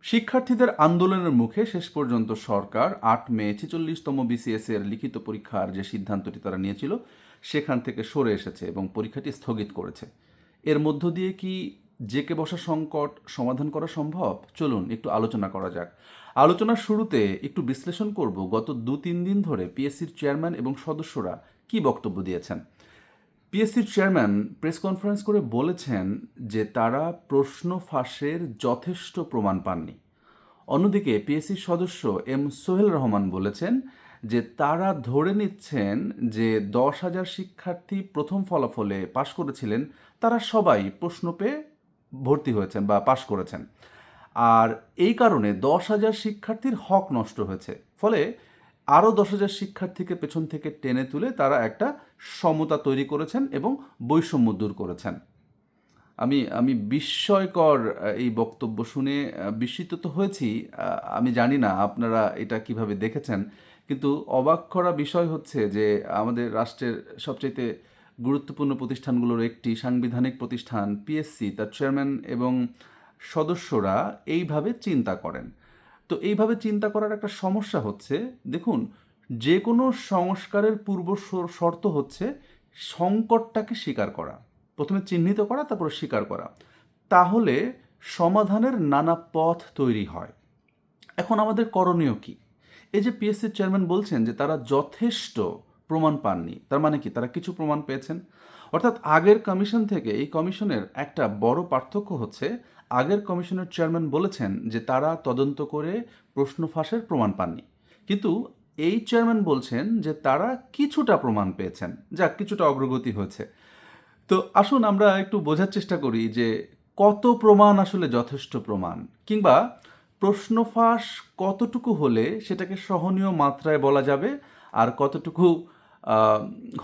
শিক্ষার্থীদের আন্দোলনের মুখে শেষ পর্যন্ত সরকার ৮ মে ৪৬তম বিসিএস এর লিখিত পরীক্ষার যে সিদ্ধান্তটি তারা নিয়েছিল সেখান থেকে সরে এসেছে এবং পরীক্ষাটি স্থগিত করেছে। এর মধ্য দিয়ে কি জেকে বসা সংকট সমাধান করা সম্ভব? চলুন একটু আলোচনা করা যাক। আলোচনার শুরুতে একটু বিশ্লেষণ করব গত ২-৩ দিন ধরে পিএসসির চেয়ারম্যান এবং সদস্যরা কি বক্তব্য দিয়েছেন। পিএসসির চেয়ারম্যান প্রেস কনফারেন্স করে বলেছেন যে তারা প্রশ্ন ফাঁসের যথেষ্ট প্রমাণ পাননি। অন্যদিকে পিএসসির সদস্য এম সোহেল রহমান বলেছেন যে তারা ধরে নিচ্ছেন যে ১০,০০০ শিক্ষার্থী প্রথম ফলাফলে পাশ করেছিলেন তারা সবাই প্রশ্ন পেয়ে ভর্তি হয়েছেন বা পাশ করেছেন। আর এই কারণে ১০,০০০ শিক্ষার্থীর হক নষ্ট হয়েছে। ফলে আরও ১০,০০০ শিক্ষার্থীকে পেছন থেকে টেনে তুলে তারা একটা সমতা তৈরি করেছেন এবং বৈষম্য দূর করেছেন। আমি বিস্ময়কর এই বক্তব্য শুনে বিস্মিত তো হয়েছি। আমি জানি না আপনারা এটা কিভাবে দেখেছেন। কিন্তু অবাক করা বিষয় হচ্ছে যে আমাদের রাষ্ট্রের সবচাইতে গুরুত্বপূর্ণ প্রতিষ্ঠানগুলোর একটি সাংবিধানিক প্রতিষ্ঠান পিএসসি তার চেয়ারম্যান এবং সদস্যরা এইভাবে চিন্তা করেন। তো এইভাবে চিন্তা করার একটা সমস্যা হচ্ছে, দেখুন, যে কোনো সংস্কারের পূর্ব শর্ত হচ্ছে সংকটটাকে স্বীকার করা। প্রথমে চিহ্নিত করা, তারপরে স্বীকার করা। তাহলে সমাধানের নানা পথ তৈরি হয়। এখন আমাদের করণীয় কি? এই যে পিএসসির চেয়ারম্যান বলছেন যে তারা যথেষ্ট প্রমাণ পাননি, তার মানে কি তারা কিছু প্রমাণ পেয়েছেন? অর্থাৎ আগের কমিশন থেকে এই কমিশনের একটা বড় পার্থক্য হচ্ছে, আগের কমিশনের চেয়ারম্যান বলেছেন যে তারা তদন্ত করে প্রশ্ন ফাঁসের প্রমাণ পাননি, কিন্তু এই চেয়ারম্যান বলছেন যে তারা কিছুটা প্রমাণ পেয়েছেন, যাক কিছুটা অগ্রগতি হয়েছে। তো আসুন আমরা একটু বোঝার চেষ্টা করি যে কত প্রমাণ আসলে যথেষ্ট প্রমাণ, কিংবা প্রশ্ন ফাঁস কতটুকু হলে সেটাকে সহনীয় মাত্রায় বলা যাবে আর কতটুকু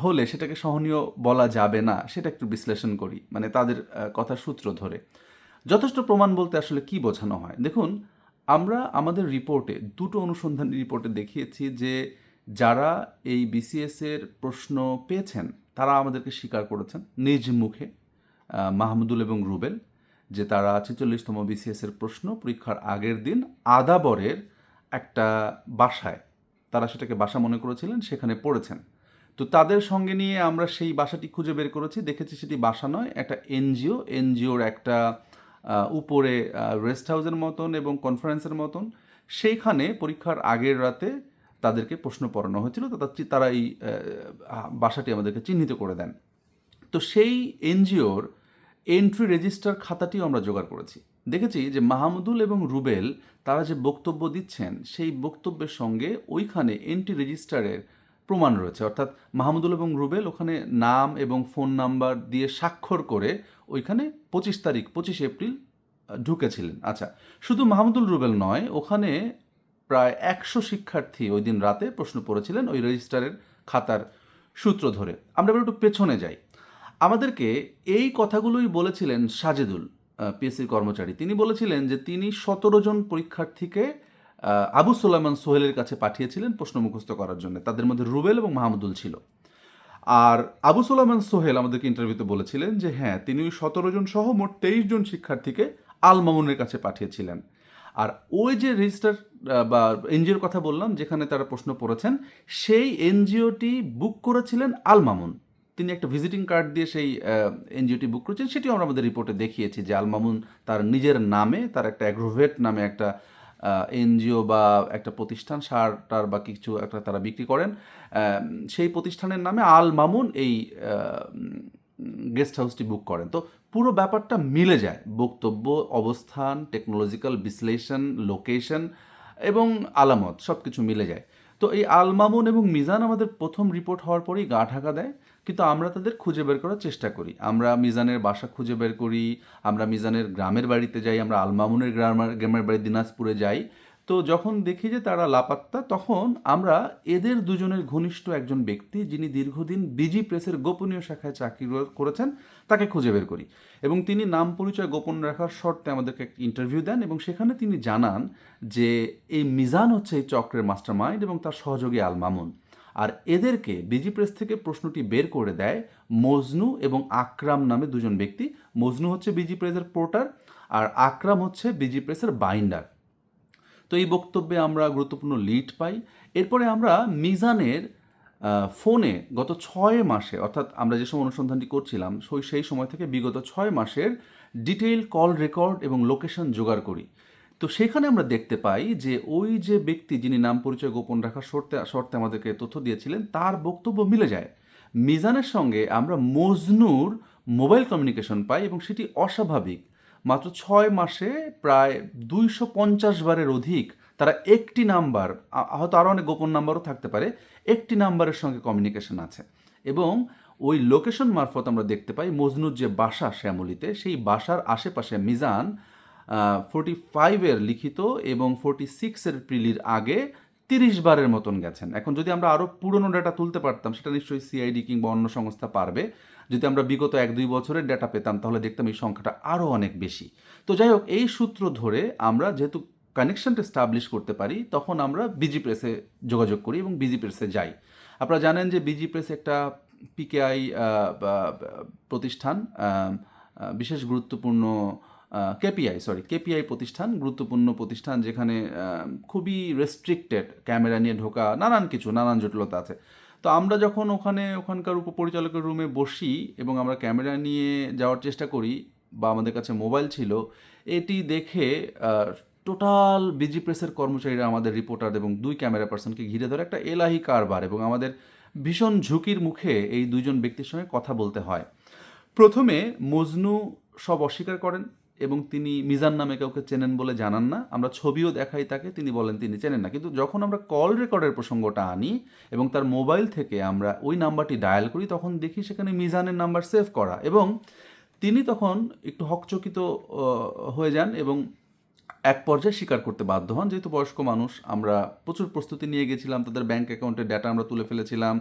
হলে সেটাকে সহনীয় বলা যাবে না, সেটা একটু বিশ্লেষণ করি, মানে তাদের কথার সূত্র ধরে। যথেষ্ট প্রমাণ বলতে আসলে কি বোঝানো হয়? দেখুন, আমরা আমাদের রিপোর্টে দুটো অনুসন্ধানী রিপোর্টে দেখিয়েছি যে যারা এই বিসিএস এর প্রশ্ন পেয়েছেন তারা আমাদেরকে স্বীকার করেছেন নিজ মুখে, মাহমুদুল এবং রুবেল, যে তারা ৪৬তম বিসিএস এর প্রশ্ন পরীক্ষার আগের দিন আদাবরের একটা বাসায়, তারা সেটাকে বাসা মনে করেছিলেন, সেখানে পড়েছেন। তো তাদের সঙ্গে নিয়ে আমরা সেই বাসাটি খুঁজে বের করেছি, দেখেছি সেটি বাসা নয়, একটা এনজিওর একটা উপরে রেস্ট হাউসের মতন এবং কনফারেন্সের মতন, সেইখানে পরীক্ষার আগের রাতে তাদেরকে প্রশ্ন পড়ানো হয়েছিল। তো তারা এই বাসাটি আমাদেরকে চিহ্নিত করে দেন। তো সেই এনজিওর এন্ট্রি রেজিস্টার খাতাটিও আমরা জোগাড় করেছি। দেখেছি যে মাহমুদুল এবং রুবেল তারা যে বক্তব্য দিচ্ছেন সেই বক্তব্যের সঙ্গে ওইখানে এন্ট্রি রেজিস্টারের প্রমাণ রয়েছে। অর্থাৎ মাহমুদুল এবং রুবেল ওখানে নাম এবং ফোন নাম্বার দিয়ে স্বাক্ষর করে ওইখানে ২৫ এপ্রিল ঢুকেছিলেন। আচ্ছা, শুধু মাহমুদুল রুবেল নয়, ওখানে প্রায় ১০০ শিক্ষার্থী ওই দিন রাতে প্রশ্ন পড়েছিলেন ওই রেজিস্টারের খাতার সূত্র ধরে। আমরা এবার একটু পেছনে যাই। আমাদেরকে এই কথাগুলোই বলেছিলেন সাজেদুল, পিএসসির কর্মচারী। তিনি বলেছিলেন যে তিনি ১৭ জন পরীক্ষার্থীকে আবু সুলাইমান সোহেলের কাছে পাঠিয়েছিলেন প্রশ্ন মুখস্থ করার জন্য। তাদের মধ্যে রুবেল এবং মাহমুদুল ছিল। আর আবু সুলাইমান সোহেল আমাদেরকে ইন্টারভিউতে বলেছিলেন যে হ্যাঁ, তিনি ওই ১৭ জন সহ মোট ২৩ জন শিক্ষার্থীকে আল মামুনের কাছে পাঠিয়েছিলেন। আর ওই যে রেজিস্টার বা এনজিওর কথা বললাম যেখানে তারা প্রশ্ন পড়েছেন, সেই এনজিওটি বুক করেছিলেন আল মামুন। তিনি একটা ভিজিটিং কার্ড দিয়ে সেই এনজিওটি বুক করেছেন, সেটিও আমরা আমাদের রিপোর্টে দেখিয়েছি যে আল মামুন তার নিজের নামে, তার একটা অ্যাগ্রোভেট নামে একটা এনজিও বা একটা প্রতিষ্ঠান, সার টার বা কিছু একটা তারা বিক্রি করেন, সেই প্রতিষ্ঠানের নামে আল মামুন এই গেস্ট হাউসটি বুক করেন। তো পুরো ব্যাপারটা মিলে যায়, বক্তব্য, অবস্থান, টেকনোলজিক্যাল বিশ্লেষণ, লোকেশন এবং আলামত সব কিছু মিলে যায়। তো এই আল মামুন এবং মিজান আমাদের প্রথম রিপোর্ট হওয়ার পরেই গা ঢাকা দেয়, কিন্তু আমরা তাদের খুঁজে বের করার চেষ্টা করি। আমরা মিজানের বাসা খুঁজে বের করি, আমরা মিজানের গ্রামের বাড়িতে যাই, আমরা আল মামুনের গ্রামের বাড়ি দিনাজপুরে যাই। তো যখন দেখি যে তারা লাপাত্তা, তখন আমরা এদের দুজনের ঘনিষ্ঠ একজন ব্যক্তি যিনি দীর্ঘদিন বিজি প্রেসের গোপনীয় শাখায় চাকরি করেছেন তাকে খুঁজে বের করি, এবং তিনি নাম পরিচয় গোপন রাখার শর্তে আমাদেরকে একটা ইন্টারভিউ দেন, এবং সেখানে তিনি জানান যে এই মিজান হচ্ছে এই চক্রের মাস্টার মাইন্ড এবং তার সহযোগী আল মামুন। আর এদেরকে বিজি প্রেস থেকে প্রশ্নটি বের করে দেয় মজনু এবং আকরাম নামে দুজন ব্যক্তি। মজনু হচ্ছে বিজি প্রেসের পোর্টার আর আকরাম হচ্ছে বিজি প্রেসের বাইন্ডার। তো এই বক্তব্যে আমরা গুরুত্বপূর্ণ লিড পাই। এরপরে আমরা মিজানের ফোনে গত 6 মাসে, অর্থাৎ আমরা যে সময় অনুসন্ধানটি করছিলাম সেই সময় থেকে বিগত 6 মাসের ডিটেইল কল রেকর্ড এবং লোকেশন জোগাড় করি। তো সেখানে আমরা দেখতে পাই যে ওই যে ব্যক্তি যিনি নাম পরিচয় গোপন রাখার শর্তে আমাদেরকে তথ্য দিয়েছিলেন, তার বক্তব্য মিলে যায়। মিজানের সঙ্গে আমরা মজনুর মোবাইল কমিউনিকেশন পাই এবং সেটি অস্বাভাবিক। মাত্র 6 মাসে প্রায় 250 বারের অধিক তারা একটি নাম্বার, হয়তো আরও অনেক গোপন নাম্বারও থাকতে পারে, একটি নাম্বারের সঙ্গে কমিউনিকেশন আছে। এবং ওই লোকেশন মারফত আমরা দেখতে পাই মজনুর যে বাসা শ্যামলীতে, সেই বাসার আশেপাশে মিজান 45-এর লিখিত এবং 46-এর প্রিলির আগে 30 বারের মতন গেছেন। এখন যদি আমরা আরও পুরনো ডাটা তুলতে পারতাম, সেটা নিশ্চয়ই সিআইডি কিংবা অন্য সংস্থা পারবে। যদি আমরা বিগত 1-2 বছরের ডাটা পেতাম, তাহলে দেখতাম এই সংখ্যাটা আরও অনেক বেশি। তো যাই হোক, এই সূত্র ধরে আমরা যেহেতু কানেকশনটা এস্টাবলিশ করতে পারি, তখন আমরা বিজি প্রেসে যোগাযোগ করি এবং বিজি প্রেসে যাই। আপনারা জানেন যে বিজি প্রেস একটা পিকেআই প্রতিষ্ঠান, বিশেষ গুরুত্বপূর্ণ কেপিআই প্রতিষ্ঠান, গুরুত্বপূর্ণ প্রতিষ্ঠান, যেখানে খুবই রেস্ট্রিক্টেড ক্যামেরা নিয়ে ঢোকা, নানান জটিলতা আছে। তো আমরা যখন ওখানকার উপপরিচালকের রুমে বসি এবং আমরা ক্যামেরা নিয়ে যাওয়ার চেষ্টা করি, বা আমাদের কাছে মোবাইল ছিল, এটি দেখে টোটাল বিজি প্রেসের কর্মচারীরা আমাদের রিপোর্টার এবং 2 ক্যামেরা পার্সনকে ঘিরে ধরে একটা এলাহি কারবার, এবং আমাদের ভীষণ ঝুঁকির মুখে এই 2জন ব্যক্তির সঙ্গে কথা বলতে হয়। প্রথমে মজনু সব অস্বীকার করেন এবং তিনি মিজান নামে কাউকে চেনেন বলে জানান না। আমরা ছবিও দেখাই তাকে, তিনি বলেন তিনি চেনেন না। কিন্তু যখন আমরা কল রেকর্ডের প্রসঙ্গটা আনি এবং তার মোবাইল থেকে আমরা ওই নাম্বারটি ডায়াল করি, তখন দেখি সেখানে মিজানের নাম্বার সেভ করা, এবং তিনি তখন একটু হকচকিত হয়ে যান এবং এক পর্যায়ে স্বীকার করতে বাধ্য হন। যেহেতু বয়স্ক মানুষ, আমরা প্রচুর প্রস্তুতি নিয়ে গেছিলাম, তাদের ব্যাঙ্ক অ্যাকাউন্টের ডেটা আমরা তুলে ফেলেছিলাম,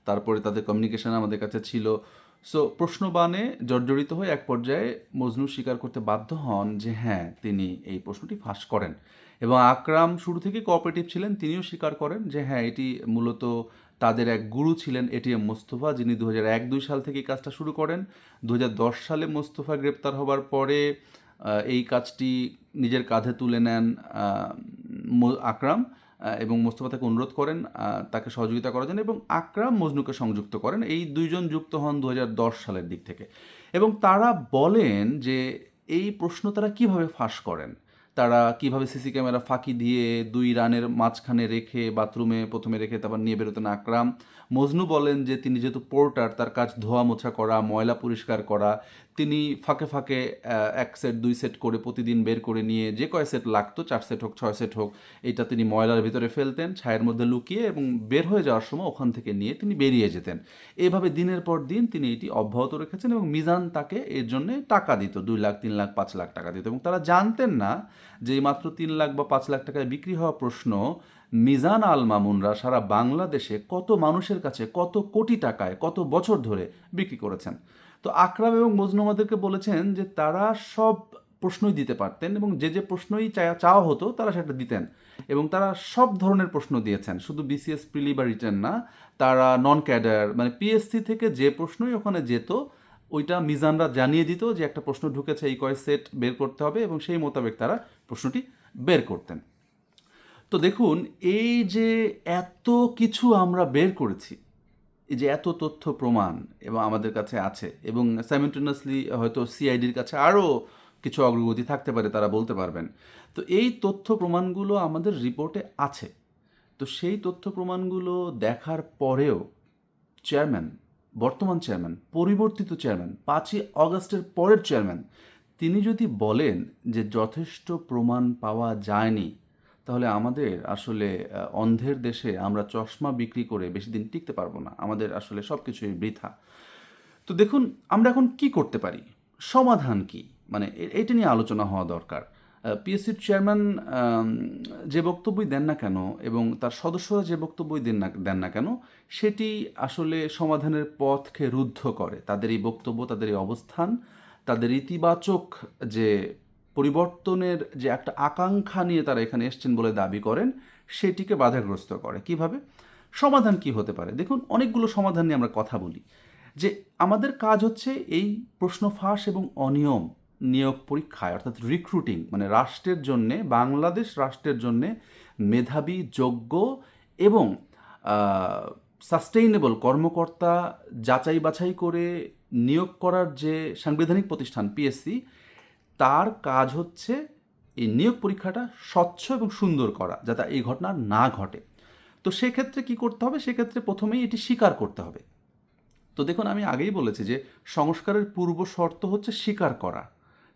তারপরে তাদের কমিউনিকেশন আমাদের কাছে ছিল। সো প্রশ্নবাণে জর্জরিত হয়ে এক পর্যায়ে মজনু স্বীকার করতে বাধ্য হন যে হ্যাঁ, তিনি এই প্রশ্নটি ফাঁস করেন। এবং আকরাম শুরু থেকে কোঅপারেটিভ ছিলেন, তিনিও স্বীকার করেন যে হ্যাঁ, এটি মূলত তাদের এক গুরু ছিলেন এটিএম মোস্তফা, যিনি 2001-2 সাল থেকে এই কাজটা শুরু করেন। 2010 সালে মোস্তফা গ্রেপ্তার হবার পরে এই কাজটি নিজের কাঁধে তুলে নেন আকরাম, এবং মোস্তফা তাকে অনুরোধ করেন তাকে সহযোগিতা করার জন্য, এবং আকরাম মজনুকে সংযুক্ত করেন। এই 2 জন যুক্ত হন 2010 সালের দিক থেকে। এবং তারা বলেন যে এই প্রশ্ন তারা কিভাবে ফাঁস করেন, তারা কিভাবে সিসি ক্যামেরা ফাঁকি দিয়ে 2 রানের মাঝখানে রেখে, বাথরুমে প্রথমে রেখে তারপর নিয়ে বেরোতেন আকরাম। মজনু বলেন যে তিনি যেহেতু পোর্টার, তার কাজ ধোয়া মোছা করা, ময়লা পরিষ্কার করা, তিনি ফাঁকে ফাঁকে 1 সেট 2 সেট করে প্রতিদিন বের করে নিয়ে যে কয় সেট লাগতো, 4 সেট হোক 6 সেট হোক, এটা তিনি ময়লার ভিতরে ফেলতেন ছায়ের মধ্যে লুকিয়ে, এবং বের হয়ে যাওয়ার সময় ওখান থেকে নিয়ে তিনি বেরিয়ে যেতেন। এভাবে দিনের পর দিন তিনি এটি অব্যাহত রেখেছেন, এবং মিজান তাকে এর জন্য টাকা দিত, 2 লাখ 3 লাখ 5 লাখ টাকা দিত। এবং তারা জানতেন না যে মাত্র 3 লাখ বা 5 লাখ টাকায় বিক্রি হওয়া প্রশ্ন মিজান আল মামুনরা সারা বাংলাদেশে কত মানুষের কাছে কত কোটি টাকায় কত বছর ধরে বিক্রি করেছেন। তো আকরাম এবং মজনু আমাদেরকে বলেছেন যে তারা সব প্রশ্নই দিতে পারতেন, এবং যে প্রশ্নই চাওয়া হতো তারা সেটা দিতেন, এবং তারা সব ধরনের প্রশ্ন দিয়েছেন, শুধু বিসিএস প্রিলি বা রিটেন না। তারা নন ক্যাডার, মানে পিএসসি থেকে যে প্রশ্নই ওখানে যেত, ওইটা মিজানরা জানিয়ে দিত যে একটা প্রশ্ন ঢুকেছে, এই কয় সেট বের করতে হবে, এবং সেই মোতাবেক তারা প্রশ্নটি বের করতেন। তো দেখুন, এই যে এত কিছু আমরা বের করেছি, এই যে এত তথ্য প্রমাণ এবং আমাদের কাছে আছে, এবং সাইমেন্টেনিয়াসলি হয়তো সিআইডির কাছে আরও কিছু অগ্রগতি থাকতে পারে, তারা বলতে পারবেন। তো এই তথ্য প্রমাণগুলো আমাদের রিপোর্টে আছে। তো সেই তথ্য প্রমাণগুলো দেখার পরেও চেয়ারম্যান, বর্তমান চেয়ারম্যান, পরিবর্তিত চেয়ারম্যান, 5ই অগাস্টের পরের চেয়ারম্যান, তিনি যদি বলেন যে যথেষ্ট প্রমাণ পাওয়া যায়নি, তাহলে আমাদের আসলে অন্ধের দেশে আমরা চশমা বিক্রি করে বেশি দিন টিকতে পারবো না। আমাদের আসলে সব কিছুই বৃথা। তো দেখুন, আমরা এখন কি করতে পারি, সমাধান কি, মানে এটা নিয়ে আলোচনা হওয়া দরকার। পিএসসির চেয়ারম্যান যে বক্তব্যই দেন না কেন, এবং তার সদস্যরা যে বক্তব্যই দেন না কেন, সেটি আসলে সমাধানের পথকে রুদ্ধ করে। তাদের এই বক্তব্য, তাদের এই অবস্থান, তাদের ইতিবাচক যে পরিবর্তনের যে একটা আকাঙ্ক্ষা নিয়ে তারা এখানে এসছেন বলে দাবি করেন, সেটিকে বাধাগ্রস্ত করে। কিভাবে সমাধান কি হতে পারে? দেখুন, অনেকগুলো সমাধান নিয়ে আমরা কথা বলি, যে আমাদের কাজ হচ্ছে এই প্রশ্ন ফাঁস এবং অনিয়ম নিয়োগ পরীক্ষায় অর্থাৎ রিক্রুটিং মানে রাষ্ট্রের জন্যে, বাংলাদেশ রাষ্ট্রের জন্যে মেধাবী, যোগ্য এবং সাস্টেইনেবল কর্মকর্তা যাচাই বাছাই করে নিয়োগ করার যে সাংবিধানিক প্রতিষ্ঠান পিএসসি, তার কাজ হচ্ছে এই নিয়োগ পরীক্ষাটা স্বচ্ছ এবং সুন্দর করা, যাতে এই ঘটনা না ঘটে। তো সেক্ষেত্রে কি করতে হবে? সেক্ষেত্রে প্রথমেই এটি স্বীকার করতে হবে। তো দেখুন, আমি আগেই বলেছি যে সংস্কারের পূর্ব শর্ত হচ্ছে স্বীকার করা,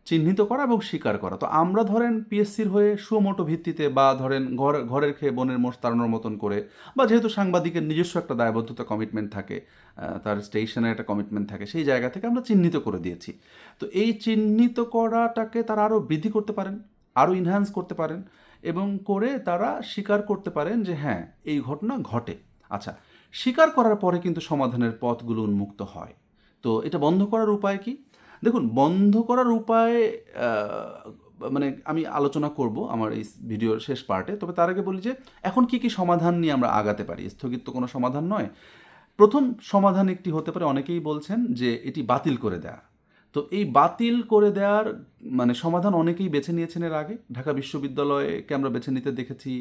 চিহ্নিত করা এবং স্বীকার করা। তো আমরা ধরেন পিএসসির হয়ে সুমোটো ভিত্তিতে বা ধরেন ঘরের খেয়ে বনের মোষ তাড়ানোর মতন করে, বা যেহেতু সাংবাদিকের নিজস্ব একটা দায়বদ্ধতা, কমিটমেন্ট থাকে, তার স্টেশনের একটা কমিটমেন্ট থাকে, সেই জায়গা থেকে আমরা চিহ্নিত করে দিয়েছি। তো এই চিহ্নিত করাটাকে তারা আরও বৃদ্ধি করতে পারেন, আরও ইনহ্যান্স করতে পারেন, এবং করে তারা স্বীকার করতে পারেন যে হ্যাঁ, এই ঘটনা ঘটে। আচ্ছা, স্বীকার করার পরে কিন্তু সমাধানের পথগুলো উন্মুক্ত হয়। তো এটা বন্ধ করার উপায় কি? দেখুন, বন্ধ করার উপায় মানে আমি আলোচনা করব আমার এই ভিডিওর শেষ পার্টে। তবে তার আগে বলি যে এখন কি কি সমাধান নিয়ে আমরা আগাতে পারি। স্থগিত তো কোনো সমাধান নয়। প্রথম সমাধান একটি হতে পারে, অনেকেই বলছেন যে এটি বাতিল করে দেয়া। তো এই বাতিল করে দেওয়ার মানে সমাধান অনেকেই বেছে নিয়েছেন এর আগে। ঢাকা বিশ্ববিদ্যালয়কে আমরা বেছে নিতে দেখেছি,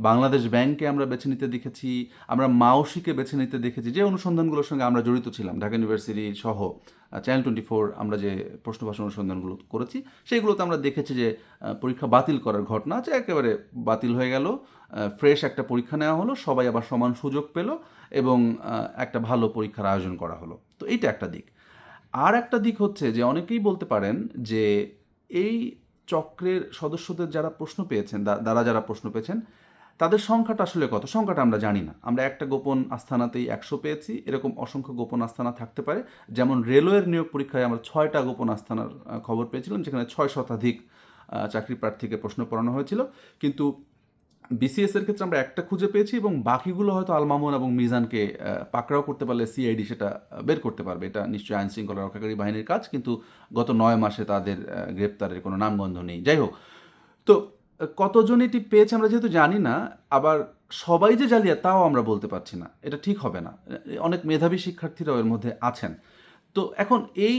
বাংলাদেশ ব্যাংককে আমরা বেছে নিতে দেখেছি, আমরা মাওসিকে বেছে নিতে দেখেছি, যে অনুসন্ধানগুলোর সঙ্গে আমরা জড়িত ছিলাম, ঢাকা ইউনিভার্সিটি সহ চ্যানেল 24 আমরা যে প্রশ্নভাষণ অনুসন্ধানগুলো করেছি, সেইগুলোতে আমরা দেখেছি যে পরীক্ষা বাতিল করার ঘটনা আছে, একেবারে বাতিল হয়ে গেল, ফ্রেশ একটা পরীক্ষা নেওয়া হলো, সবাই আবার সমান সুযোগ পেল এবং একটা ভালো পরীক্ষার আয়োজন করা হলো। তো এইটা একটা দিক। আর একটা দিক হচ্ছে যে অনেকেই বলতে পারেন যে এই চক্রের সদস্যদের যারা প্রশ্ন পেয়েছেন, যারা প্রশ্ন পেয়েছেন, তাদের সংখ্যাটা আসলে কত, সংখ্যাটা আমরা জানি না। আমরা একটা গোপন আস্থানাতেই 100 পেয়েছি, এরকম অসংখ্য গোপন আস্থানা থাকতে পারে। যেমন রেলওয়ের নিয়োগ পরীক্ষায় আমরা 6টা গোপন আস্থানার খবর পেয়েছিলাম, যেখানে 6 শতাধিক চাকরি প্রার্থীকে প্রশ্ন পড়ানো হয়েছিল। কিন্তু বিসিএস এর ক্ষেত্রে আমরা একটা খুঁজে পেয়েছি, এবং বাকিগুলো হয়তো আল মামুন এবং মিজানকে পাকড়াও করতে পারলে সিআইডি সেটা বের করতে পারবে। এটা নিশ্চয়ই আইন শৃঙ্খলা রক্ষাকারী বাহিনীর কাজ, কিন্তু গত 9 মাসে তাদের গ্রেপ্তারের কোনো নামগন্ধ নেই। যাই হোক, তো কতজন এটি পেয়েছে আমরা যেহেতু জানি না, আবার সবাই যে জালিয়াত তাও আমরা বলতে পারছি না, এটা ঠিক হবে না। অনেক মেধাবী শিক্ষার্থীরাও এর মধ্যে আছেন। তো এখন এই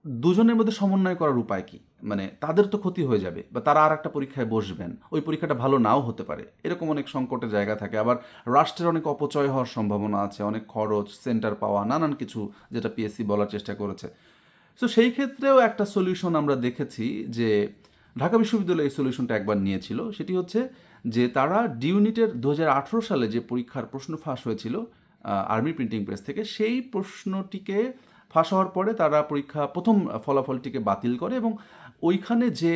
দুজনের মধ্যে সমন্বয় করার উপায় কি? মানে তাদের তো ক্ষতি হয়ে যাবে, বা তারা আর একটা পরীক্ষায় বসবেন, ওই পরীক্ষাটা ভালো নাও হতে পারে, এরকম অনেক সংকটের জায়গা থাকে। আবার রাষ্ট্রের অনেক অপচয় হওয়ার সম্ভাবনা আছে, অনেক খরচ, সেন্টার পাওয়া, নানান কিছু, যেটা পিএসসি বলার চেষ্টা করেছে। তো সেই ক্ষেত্রেও একটা সলিউশন আমরা দেখেছি যে ঢাকা বিশ্ববিদ্যালয় এই সলিউশনটা একবার নিয়েছিল। সেটি হচ্ছে যে তারা ডি ইউনিটের 2018 সালে যে পরীক্ষার প্রশ্ন ফাঁস হয়েছিল আর্মি প্রিন্টিং প্রেস থেকে, সেই প্রশ্নটিকে ফাঁস হওয়ার পরে তারা পরীক্ষা প্রথম ফলাফলটিকে বাতিল করে, এবং ওইখানে যে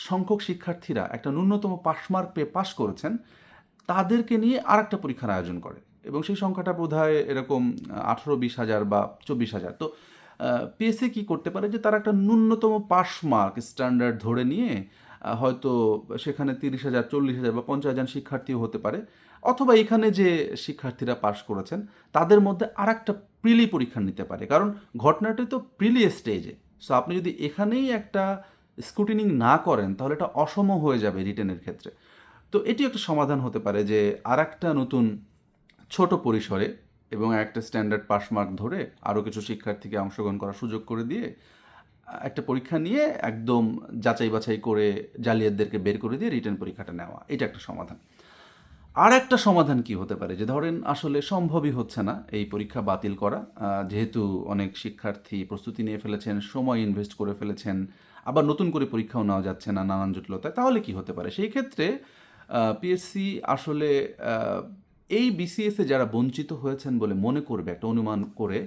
সংখ্যক শিক্ষার্থীরা একটা ন্যূনতম পাসমার্ক পেয়ে পাশ করেছেন, তাদেরকে নিয়ে আর একটা পরীক্ষার আয়োজন করে, এবং সেই সংখ্যাটা বোধহয় এরকম 18-20 হাজার বা 24 হাজার। তো পিএসসি কী করতে পারে যে তারা একটা ন্যূনতম পাস মার্ক স্ট্যান্ডার্ড ধরে নিয়ে হয়তো সেখানে 30,000, 40,000 বা 50,000 শিক্ষার্থীও হতে পারে, অথবা এখানে যে শিক্ষার্থীরা পাশ করেছেন তাদের মধ্যে আর একটা প্রিলি পরীক্ষা নিতে পারে। কারণ ঘটনাটি তো প্রিলি স্টেজে, সো আপনি যদি এখানেই একটা স্ক্রুটিনিং না করেন, তাহলে এটা অসম হয়ে যাবে রিটেনের ক্ষেত্রে। তো এটি একটা সমাধান হতে পারে যে আর একটা নতুন ছোট পরিসরে এবং একটা স্ট্যান্ডার্ড পাস মার্ক ধরে আরও কিছু শিক্ষার্থীকে অংশগ্রহণ করার সুযোগ করে দিয়ে একটা পরীক্ষা নিয়ে একদম যাচাই বাছাই করে জালিয়াতদেরকে বের করে দিয়ে রিটেন পরীক্ষাটা নেওয়া, এটা একটা সমাধান। আর একটা সমাধান কি হতে পারে, যে ধরেন আসলে সম্ভবই হচ্ছে না এই পরীক্ষা বাতিল করা, যেহেতু অনেক শিক্ষার্থী প্রস্তুতি নিয়ে ফেলেছেন, সময় ইনভেস্ট করে ফেলেছেন, আবার নতুন করে পরীক্ষাও নেওয়া যাচ্ছে না নানান জটিলতায়, তাহলে কি হতে পারে? সেই ক্ষেত্রে পিএসসি আসলে এই বিসিএসে যারা বঞ্চিত হয়েছেন বলে মনে করবে, একটা অনুমান করে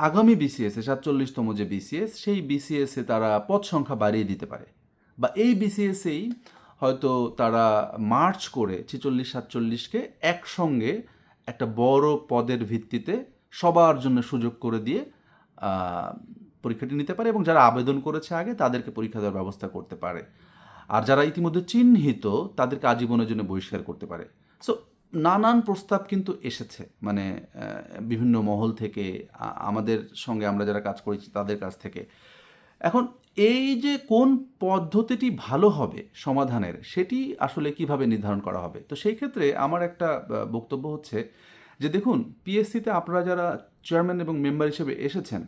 আগামী বিসিএসে 47তম যে বিসিএস, সেই বিসিএসে তারা পদ সংখ্যা বাড়িয়ে দিতে পারে, বা এই বিসিএসেই হয়তো তারা মার্চ করে 46-47কে একসঙ্গে একটা বড় পদের ভিত্তিতে সবার জন্য সুযোগ করে দিয়ে পরীক্ষাটি নিতে পারে, এবং যারা আবেদন করেছে আগে তাদেরকে পরীক্ষা দেওয়ার ব্যবস্থা করতে পারে। আর যারা ইতিমধ্যে চিহ্নিত তাদেরকে আজীবনের জন্য বহিষ্কার করতে পারে। সো নানান প্রস্তাব কিন্তু এসেছে, মানে বিভিন্ন মহল থেকে, আমাদের সঙ্গে আমরা যারা কাজ করেছি তাদের কাছ থেকে। এখন এই যে কোন পদ্ধতিটি ভালো হবে সমাধানের, সেটি আসলে কিভাবে নির্ধারণ করা হবে? তো সেই ক্ষেত্রে আমার একটা বক্তব্য হচ্ছে যে দেখুন, পিএসসিতে আপনারা যারা চেয়ারম্যান এবং মেম্বার হিসেবে এসেছেন,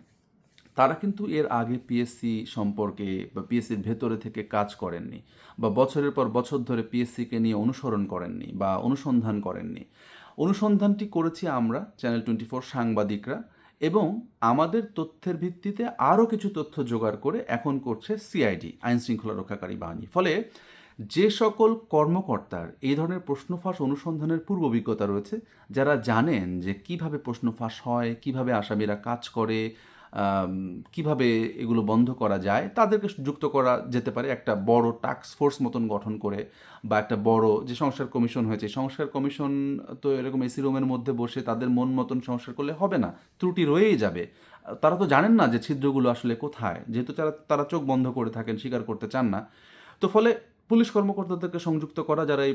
তারা কিন্তু এর আগে পিএসসি সম্পর্কে বা পিএসসির ভেতরে থেকে কাজ করেননি, বা বছরের পর বছর ধরে পিএসসিকে নিয়ে অনুসরণ করেননি বা অনুসন্ধান করেননি। অনুসন্ধানটি করেছি আমরা, চ্যানেল 24 সাংবাদিকরা, এবং আমাদের তথ্যের ভিত্তিতে আরও কিছু তথ্য জোগাড় করে এখন করছে সিআইডি, আইন শৃঙ্খলা রক্ষাকারী বাহিনী। ফলে যে সকল কর্মকর্তার এই ধরনের প্রশ্ন ফাঁস অনুসন্ধানের পূর্ব অভিজ্ঞতা রয়েছে, যারা জানেন যে কিভাবে প্রশ্ন ফাঁস হয়, কিভাবে আসামিরা কাজ করে, কিভাবে এগুলো বন্ধ করা যায়, তাদেরকে যুক্ত করা যেতে পারে একটা বড় টাস্ক ফোর্স মতন গঠন করে, বা একটা বড় যে সংস্কার কমিশন হয়েছে, সংস্কার কমিশন তো এরকম এসি রুমের মধ্যে বসে তাদের মন মতন সংস্কার করলে হবে না, ত্রুটি রয়েই যাবে। তারা তো জানেন না যে ছিদ্রগুলো আসলে কোথায়, যেহেতু তারা চোখ বন্ধ করে থাকেন, স্বীকার করতে চান না। তো ফলে পুলিশ কর্মকর্তাদেরকে সংযুক্ত করা, যারা এই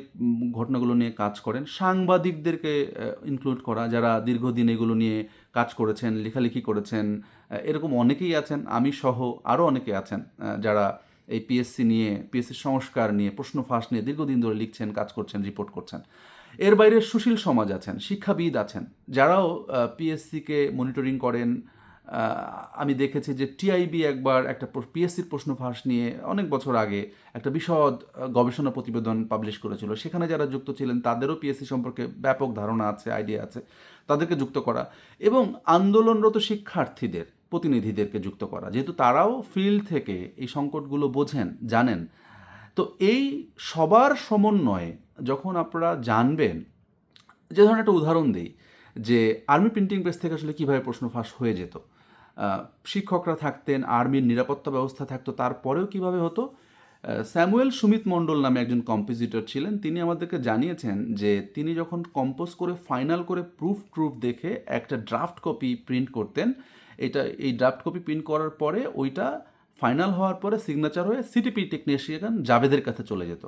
ঘটনাগুলো নিয়ে কাজ করেন, সাংবাদিকদেরকে ইনক্লুড করা, যারা দীর্ঘদিন এগুলো নিয়ে কাজ করেছেন, লেখালেখি করেছেন, এরকম অনেকেই আছেন, আমি সহ আরও অনেকে আছেন, যারা এই পিএসসি নিয়ে, পিএসসির সংস্কার নিয়ে, প্রশ্ন ফাঁস নিয়ে দীর্ঘদিন ধরে লিখছেন, কাজ করছেন, রিপোর্ট করছেন। এর বাইরে সুশীল সমাজ আছেন, শিক্ষাবিদ আছেন, যারাও পিএসসিকে মনিটরিং করেন। আমি দেখেছি যে টিআইবি একবার একটা পিএসসির প্রশ্ন ফাঁস নিয়ে অনেক বছর আগে একটা বিশদ গবেষণা প্রতিবেদন পাবলিশ করেছিল। সেখানে যারা যুক্ত ছিলেন তাদেরও পিএসসি সম্পর্কে ব্যাপক ধারণা আছে, আইডিয়া আছে, তাদেরকে যুক্ত করা, এবং আন্দোলনরত শিক্ষার্থীদের প্রতিনিধিদেরকে যুক্ত করা, যেহেতু তারাও ফিল্ড থেকে এই সংকটগুলো বোঝেন, জানেন। তো এই সবার সমন্বয়ে যখন আপনারা জানবেন, যে ধরনের একটা উদাহরণ দিই, যে আর্মি প্রিন্টিং প্রেস থেকে আসলে কীভাবে প্রশ্ন ফাঁস হয়ে যেত, শিক্ষকরা থাকতেন, আর্মির নিরাপত্তা ব্যবস্থা থাকতো, তারপরেও কিভাবে হতো। স্যামুয়েল সুমিত মণ্ডল নামে একজন কম্পোজিটর ছিলেন, তিনি আমাদেরকে জানিয়েছেন যে তিনি যখন কম্পোজ করে ফাইনাল করে প্রুফ দেখে একটা ড্রাফট কপি প্রিন্ট করতেন, এই ড্রাফট কপি প্রিন্ট করার পরে ওইটা ফাইনাল হওয়ার পরে সিগনেচার হয়ে সিটিপি টেকনিশিয়ান জাবেদের কাছে চলে যেত,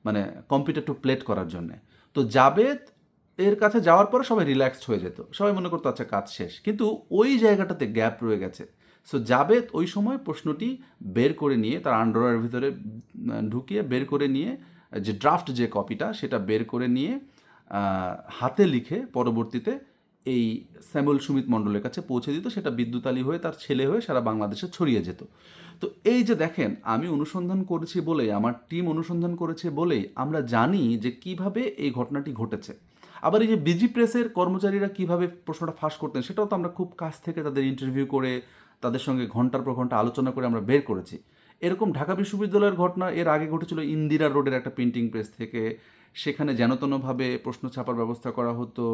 মানে কম্পিউটার টু প্লেট করার জন্যে। তো জাবেদ এর কাছে যাওয়ার পরে সবাই রিল্যাক্সড হয়ে যেত, সবাই মনে করতো আচ্ছা কাজ শেষ, কিন্তু ওই জায়গাটাতে গ্যাপ রয়ে গেছে। সো জাবেদ ওই সময় প্রশ্নটি বের করে নিয়ে তার আন্ডারওয়্যারের ভিতরে ঢুকিয়ে বের করে নিয়ে, যে ড্রাফট যে কপিটা সেটা বের করে নিয়ে হাতে লিখে পরবর্তীতে এই স্যামুয়েল সুমিত মণ্ডলের কাছে পৌঁছে দিত, সেটা বিদ্যুৎ আলী হয়ে তার ছেলে হয়ে সারা বাংলাদেশে ছড়িয়ে যেত। তো এই যে দেখেন, আমি অনুসন্ধান করেছি বলেই, আমার টিম অনুসন্ধান করেছে বলেই আমরা জানি যে কিভাবে এই ঘটনাটি ঘটেছে। আবার এই যে বিজি প্রেসের কর্মচারীরা কিভাবে প্রশ্নটা ফাঁস করতেন, সেটাও তো আমরা খুব কাছ থেকে তাদের ইন্টারভিউ করে, তাদের সঙ্গে ঘন্টার পর ঘন্টা আলোচনা করে আমরা বের করেছি। এরকম ঢাকা বিশ্ববিদ্যালয়ের ঘটনা এর আগে ঘটেছিল ইন্দিরা রোডের একটা প্রিন্টিং প্রেস থেকে। সেখানে যেনতেনভাবে প্রশ্ন ছাপার ব্যবস্থা করা হতো,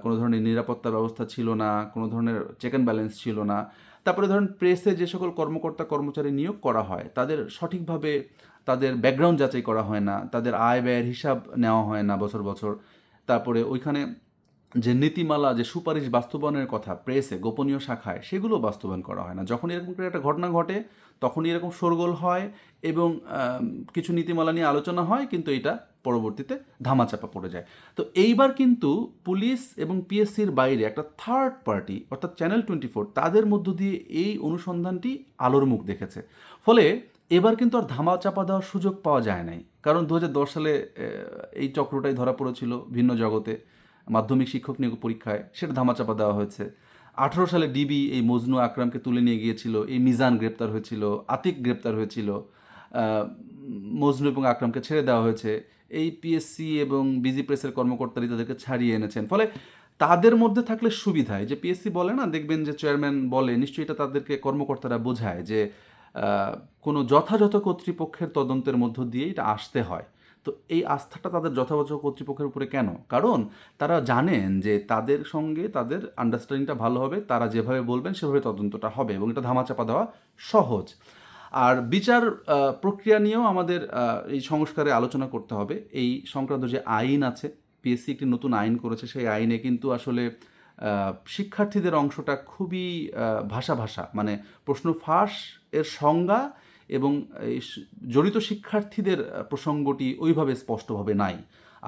কোনো ধরনের নিরাপত্তা ব্যবস্থা ছিল না, কোনো ধরনের চেক অ্যান্ড ব্যালেন্স ছিল না। তারপরে ধরেন প্রেসে যে সকল কর্মকর্তা কর্মচারী নিয়োগ করা হয়, তাদের সঠিকভাবে তাদের ব্যাকগ্রাউন্ড যাচাই করা হয় না, তাদের আয় ব্যয়ের হিসাব নেওয়া হয় না বছর বছর। তারপরে ওইখানে যে নীতিমালা, যে সুপারিশ বাস্তবায়নের কথা প্রেসে গোপনীয় শাখায়, সেগুলো বাস্তবায়ন করা হয় না। যখন এরকম করে একটা ঘটনা ঘটে তখনই এরকম শোরগোল হয় এবং কিছু নীতিমালা নিয়ে আলোচনা হয়, কিন্তু এটা পরবর্তীতে ধামাচাপা পড়ে যায়। তো এইবার কিন্তু পুলিশ এবং পিএসসির বাইরে একটা থার্ড পার্টি, অর্থাৎ চ্যানেল 24, তাদের মধ্য দিয়ে এই অনুসন্ধানটি আলোর মুখ দেখেছে। ফলে এবার কিন্তু আর ধামাচাপা দেওয়ার সুযোগ পাওয়া যায় নাই, কারণ 2010 সালে এই চক্রটাই ধরা পড়েছিল ভিন্ন জগতে, মাধ্যমিক শিক্ষক নিয়োগ পরীক্ষায়, সেটা ধামাচাপা দেওয়া হয়েছে। 18 সালে ডিবি এই মজনু আকরামকে তুলে নিয়ে গিয়েছিল, এই মিজান গ্রেপ্তার হয়েছিল, আতিক গ্রেপ্তার হয়েছিল, মজনু এবং আকরামকে ছেড়ে দেওয়া হয়েছে। এই পিএসসি এবং বিজি প্রেসের কর্মকর্তারা তাদেরকে ছাড়িয়ে এনেছেন। ফলে তাদের মধ্যে থাকলে সুবিধায়, যে পিএসসি বলে না, দেখবেন যে চেয়ারম্যান বলে, নিশ্চয়ই এটা তাদেরকে কর্মকর্তারা বোঝায় যে কোনো যথাযথ কর্তৃপক্ষের তদন্তের মধ্য দিয়ে এটা আসতে হয়। তো এই আস্থাটা তাদের যথাযথ কর্তৃপক্ষের উপরে কেন? কারণ তারা জানেন যে তাদের সঙ্গে তাদের আন্ডারস্ট্যান্ডিংটা ভালো হবে, তারা যেভাবে বলবেন সেভাবে তদন্তটা হবে এবং এটা ধামাচাপা দেওয়া সহজ। আর বিচার প্রক্রিয়া নিয়েও আমাদের এই সংস্কারে আলোচনা করতে হবে। এই সংক্রান্ত যে আইন আছে, পিএসসি একটি নতুন আইন করেছে, সেই আইনে কিন্তু আসলে শিক্ষার্থীদের অংশটা খুবই ভাষা মানে প্রশ্ন ফাঁস এর সংজ্ঞা এবং এই জড়িত শিক্ষার্থীদের প্রসঙ্গটি ওইভাবে স্পষ্টভাবে নাই।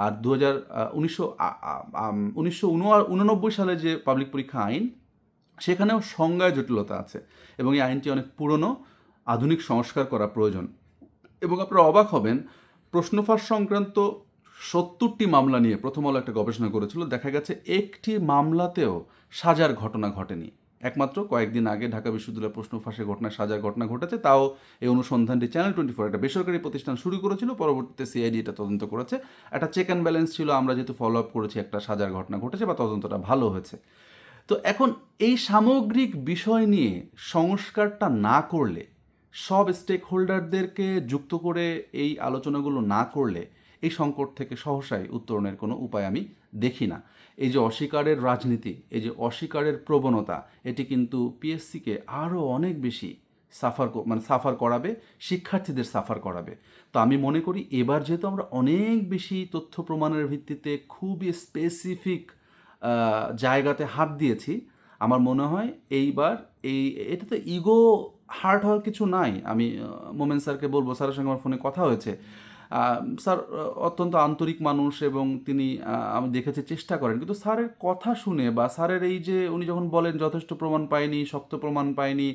আর 1989 সালে যে পাবলিক পরীক্ষা আইন, সেখানেও সংজ্ঞায় জটিলতা আছে এবং এই আইনটি অনেক পুরনো, আধুনিক সংস্কার করা প্রয়োজন। এবং আপনারা অবাক হবেন, প্রশ্ন ফাঁস সংক্রান্ত 70টি মামলা নিয়ে প্রথম আলো একটা গবেষণা করেছিল, দেখা গেছে একটি মামলাতেও সাজার ঘটনা ঘটেনি, একমাত্র কয়েকদিন আগে ঢাকা বিশ্ববিদ্যালয় প্রশ্ন ফাঁসের ঘটনায় সাজার ঘটনা ঘটেছে, তাও এই অনুসন্ধানটি চ্যানেল 24 একটা বেসরকারি প্রতিষ্ঠান শুরু করেছিল, পরবর্তীতে সিআইডি এটা তদন্ত করেছে। একটা চেক অ্যান্ড ব্যালেন্স ছিল, আমরা যেহেতু ফলো আপ করেছি একটা সাজার ঘটনা ঘটেছে বা তদন্তটা ভালো হয়েছে। তো এখন এই সামগ্রিক বিষয় নিয়ে সংস্কারটা না করলে, সব স্টেক হোল্ডারদেরকে যুক্ত করে এই আলোচনাগুলো না করলে এই সংকট থেকে সহসাই উত্তরণের কোনো উপায় আমি দেখি না। এই যে অস্বীকারের রাজনীতি, এই যে অস্বীকারের প্রবণতা, এটি কিন্তু পিএসসিকে আরও অনেক বেশি সাফার করাবে, শিক্ষার্থীদের সাফার করাবে। তো আমি মনে করি এবার যেহেতু আমরা অনেক বেশি তথ্য প্রমাণের ভিত্তিতে খুবই স্পেসিফিক জায়গাতে হাত দিয়েছি, আমার মনে হয় এইবার এটাতে ইগো হার্ট হওয়ার কিছু নাই। আমি মোমেন স্যারকে বলবো, স্যারের সঙ্গে আমার ফোনে কথা হয়েছে, স্যার অত্যন্ত আন্তরিক মানুষ এবং তিনি আমি দেখেছি চেষ্টা করেন, কিন্তু স্যারের কথা শুনে বা স্যারের এই যে উনি যখন বলেন যথেষ্ট প্রমাণ পায়নি, শক্ত প্রমাণ পায়নি,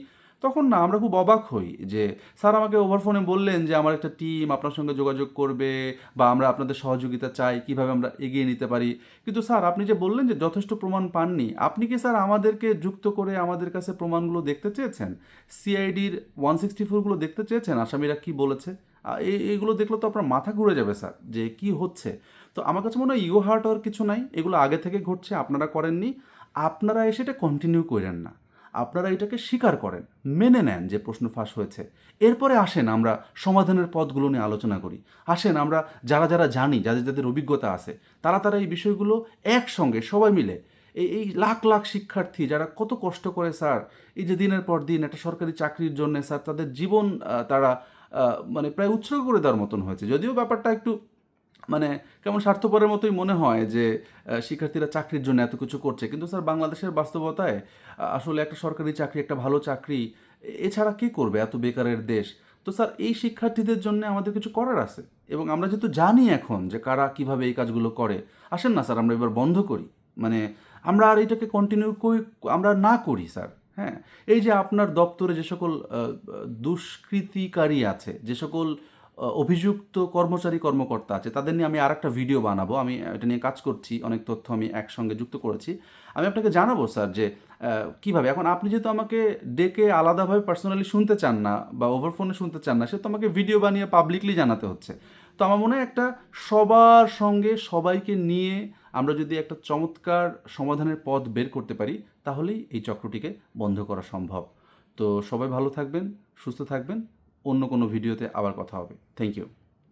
তখন না আমরা খুব অবাক হই যে স্যার আমাকে ওভার ফোনে বললেন যে আমার একটা টিম আপনার সঙ্গে যোগাযোগ করবে বা আমরা আপনাদের সহযোগিতা চাই, কিভাবে আমরা এগিয়ে নিতে পারি। কিন্তু স্যার আপনি যে বললেন যে যথেষ্ট প্রমাণ পাননি, আপনি কি স্যার আমাদেরকে যুক্ত করে আমাদের কাছে প্রমাণগুলো দেখতে চেয়েছেন? সিআইডির 164গুলো দেখতে চেয়েছেন, আসামিরা কি বলেছে? এইগুলো দেখলে তো আপনার মাথা ঘুরে যাবে স্যার, যে কি হচ্ছে। তো আমার কাছে মনে হয় ইগো হার্ট হওয়ার কিছু নাই, এগুলো আগে থেকে ঘটছে, আপনারা করেননি, আপনারা এসে এটা কন্টিনিউ করেন না, আপনারা এটাকে স্বীকার করেন, মেনে নেন যে প্রশ্ন ফাঁস হয়েছে। এরপরে আসেন আমরা সমাধানের পথগুলো নিয়ে আলোচনা করি। আসেন আমরা যারা যারা জানি, যাদের যাদের অভিজ্ঞতা আছে, তারা এই বিষয়গুলো একসঙ্গে সবাই মিলে, এই লাখ লাখ শিক্ষার্থী যারা কত কষ্ট করে স্যার এই যে দিনের পর দিন একটা সরকারি চাকরির জন্য স্যার তাদের জীবন তারা মানে প্রায় উৎসর্গ করে দেওয়ার মতন হয়েছে। যদিও ব্যাপারটা একটু মানে কেমন স্বার্থপরের মতোই মনে হয় যে শিক্ষার্থীরা চাকরির জন্য এত কিছু করছে, কিন্তু স্যার বাংলাদেশের বাস্তবতায় আসলে একটা সরকারি চাকরি, একটা ভালো চাকরি এছাড়া কী করবে এত বেকারের দেশ। তো স্যার এই শিক্ষার্থীদের জন্য আমাদের কিছু করার আছে, এবং আমরা যেহেতু জানি এখন যে কারা কিভাবে এই কাজগুলো করে, আসেন না স্যার আমরা এবার বন্ধ করি, মানে আমরা আর এটাকে কন্টিনিউ করি, আমরা না করি স্যার। হ্যাঁ, এই যে আপনার দপ্তরে যে সকল দুষ্কৃতিকারী আছে, যে সকল অভিযুক্ত কর্মচারী কর্মকর্তা আছে, তাদের নিয়ে আমি আর একটা ভিডিও বানাবো, আমি এটা নিয়ে কাজ করছি, অনেক তথ্য আমি একসঙ্গে যুক্ত করেছি, আমি আপনাকে জানাবো স্যার যে কীভাবে। এখন আপনি যেহেতু আমাকে ডেকে আলাদাভাবে পার্সোনালি শুনতে চান না বা ওভার ফোনে শুনতে চান না, সে তো আমাকে ভিডিও বানিয়ে পাবলিকলি জানাতে হচ্ছে। তো আমার মনে হয় একটা সবার সঙ্গে সবাইকে নিয়ে আমরা যদি একটা চমৎকার সমাধানের পথ বের করতে পারি, তাহলেই এই চক্রটিকে বন্ধ করা সম্ভব। তো সবাই ভালো থাকবেন, সুস্থ থাকবেন, অন্য কোনো ভিডিওতে আবার কথা হবে। Thank you.